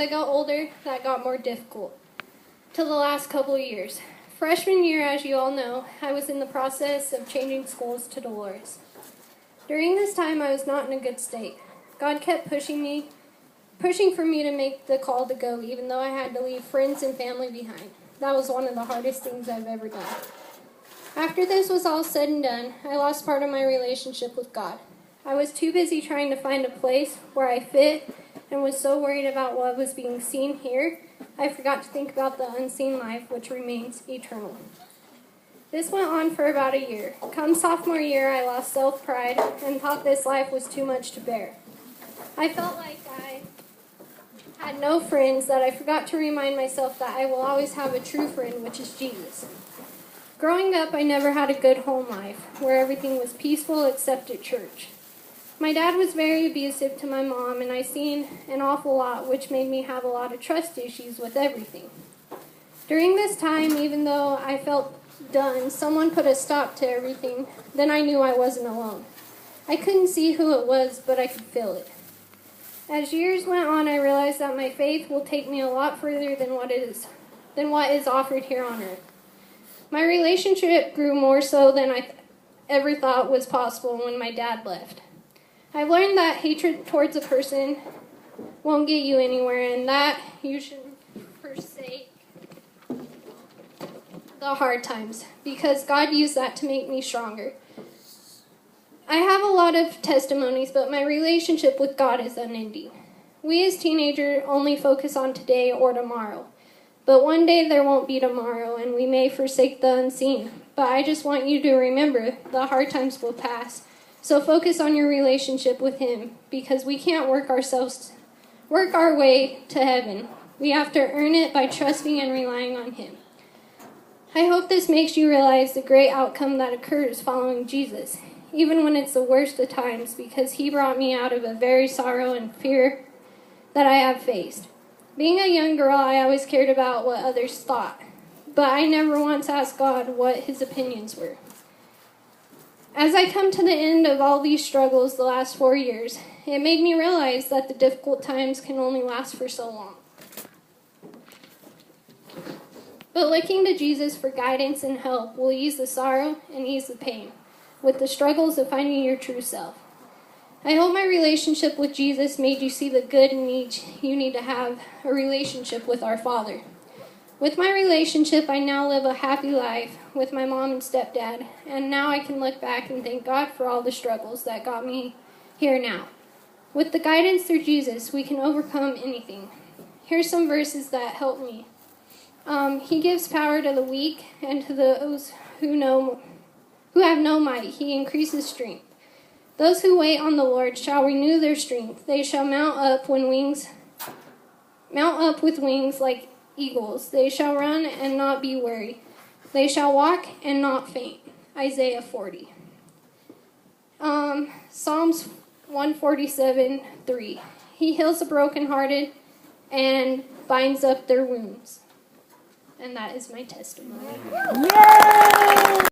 I got older, that got more difficult. Till the last couple of years. Freshman year, as you all know, I was in the process of changing schools to Dolores. During this time, I was not in a good state. God kept pushing for me to make the call to go, even though I had to leave friends and family behind. That was one of the hardest things I've ever done. After this was all said and done, I lost part of my relationship with God. I was too busy trying to find a place where I fit and was so worried about what was being seen here, I forgot to think about the unseen life which remains eternal. This went on for about a year. Come sophomore year, I lost self-pride and thought this life was too much to bear. I felt like I had no friends, that I forgot to remind myself that I will always have a true friend, which is Jesus. Growing up, I never had a good home life, where everything was peaceful except at church. My dad was very abusive to my mom, and I seen an awful lot, which made me have a lot of trust issues with everything. During this time, even though I felt done, someone put a stop to everything, then I knew I wasn't alone. I couldn't see who it was, but I could feel it. As years went on, I realized that my faith will take me a lot further than what is offered here on earth. My relationship grew more so than I ever thought was possible when my dad left. I've learned that hatred towards a person won't get you anywhere, and that you should forsake the hard times, because God used that to make me stronger. I have a lot of testimonies, but my relationship with God is unending. We as teenagers only focus on today or tomorrow, but one day there won't be tomorrow, and we may forsake the unseen. But I just want you to remember the hard times will pass. So focus on your relationship with Him, because we can't work our way to heaven. We have to earn it by trusting and relying on Him. I hope this makes you realize the great outcome that occurs following Jesus, even when it's the worst of times, because He brought me out of a very sorrow and fear that I have faced. Being a young girl, I always cared about what others thought, but I never once asked God what His opinions were. As I come to the end of all these struggles the last 4 years, it made me realize that the difficult times can only last for so long. But looking to Jesus for guidance and help will ease the sorrow and ease the pain, with the struggles of finding your true self. I hope my relationship with Jesus made you see the good and need you need to have a relationship with our Father. With my relationship, I now live a happy life with my mom and stepdad, and now I can look back and thank God for all the struggles that got me here now. With the guidance through Jesus, we can overcome anything. Here's some verses that help me. He gives power to the weak, and to those who have no might, He increases strength. Those who wait on the Lord shall renew their strength. They shall mount up with wings like eagles. They shall run and not be weary. They shall walk and not faint. Isaiah 40. Psalms 147:3. He heals the brokenhearted and binds up their wounds. And that is my testimony. Yay!